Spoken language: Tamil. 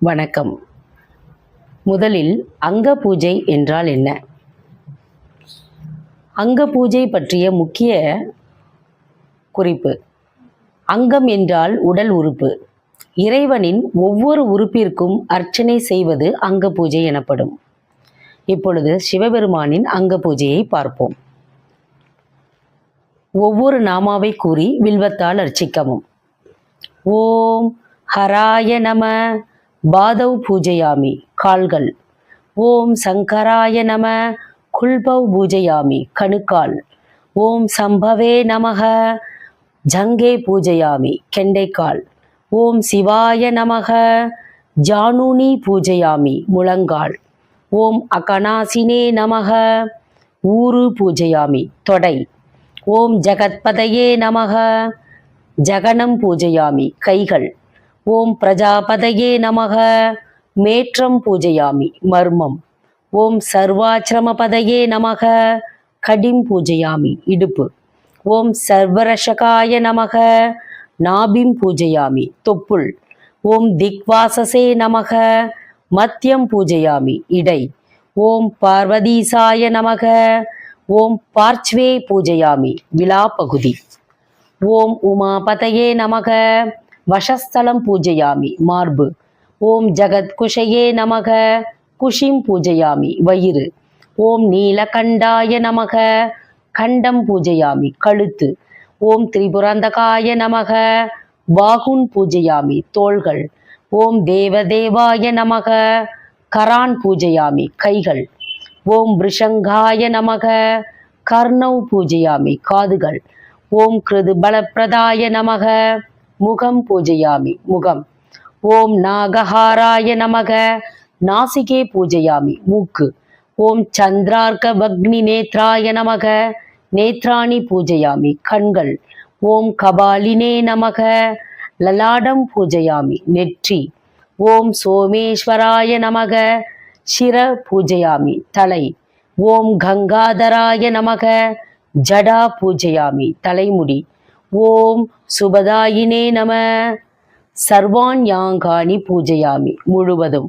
வணக்கம். முதலில் அங்க பூஜை என்றால் என்ன? அங்க பூஜை பற்றிய முக்கிய குறிப்பு. அங்கம் என்றால் உடல் உறுப்பு. இறைவனின் ஒவ்வொரு உறுப்பிற்கும் அர்ச்சனை செய்வது அங்க பூஜை எனப்படும். இப்பொழுது சிவபெருமானின் அங்க பூஜையை பார்ப்போம். ஒவ்வொரு நாமாவை கூறி வில்வத்தால் அர்ச்சிக்கவும். ஓம் ஹராய நம பாதவ் பூஜையாமி கால்கள். ஓம் சங்கராய நம குல்பவ் பூஜையாமி கணுக்கால். ஓம் சம்பவே நமக ஜங்கே பூஜையாமி கெண்டைக்கால். ஓம் சிவாய நமக ஜானூனி பூஜையாமி முழங்கால். ஓம் அகநாசினே நமக ஊரு பூஜையாமி தொடை. ஓம் ஜகத்பதையே நமக ஜகனம் பூஜையாமி கைகள். ஓம் பிரஜாபதையே நமக மேற்றம் பூஜையாமி மர்மம். ஓம் சர்வாச்சிரமபதையே நமக கடிம் பூஜையாமி இடுப்பு. ஓம் சர்வரஷகாய நமக நாபிம் பூஜையாமி தொப்புள். ஓம் திக்வாசசே நமக மத்தியம் பூஜையாமி இடை. ஓம் பார்வதீசாய நமக ஓம் பார்ச்வே பூஜையாமி விலாப்பகுதி. ஓம் உமாபதையே நமக வஷஸ்தலம் பூஜையாமி மார்பு. ஓம் ஜகத்குஷயே நமக குஷிம் பூஜையாமி வயிறு. ஓம் நீலகண்டாய நமக கண்டம் பூஜையாமி கழுத்து. ஓம் திரிபுரந்தகாய நமக பாகுன் பூஜையாமி தோள்கள். ஓம் தேவதேவாய நமக கரான் பூஜையாமி கைகள். ஓம் விருஷங்காய நமக கர்ணவ் பூஜையாமி காதுகள். ஓம் கிருது பலப்பிரதாய நமக முகம் பூஜையாமி முகம். ஓம் நாகஹாராய நமக நாசிகே பூஜையாமி மூக்கு. ஓம் சந்திரார்க்க வக்னி நேத்ராய நமக நேத்ராணி பூஜையாமி கண்கள். ஓம் கபாலினே நமக லலாடம் பூஜையாமி நெற்றி. ஓம் சோமேஸ்வராய நமக சிர பூஜையாமி தலை. ஓம் கங்காதராய நமக ஜடா பூஜையாமி தலைமுடி. ஓம் சுபதாயினே நம சர்வாண்யாங்கானி பூஜையாமி முழுவதும்.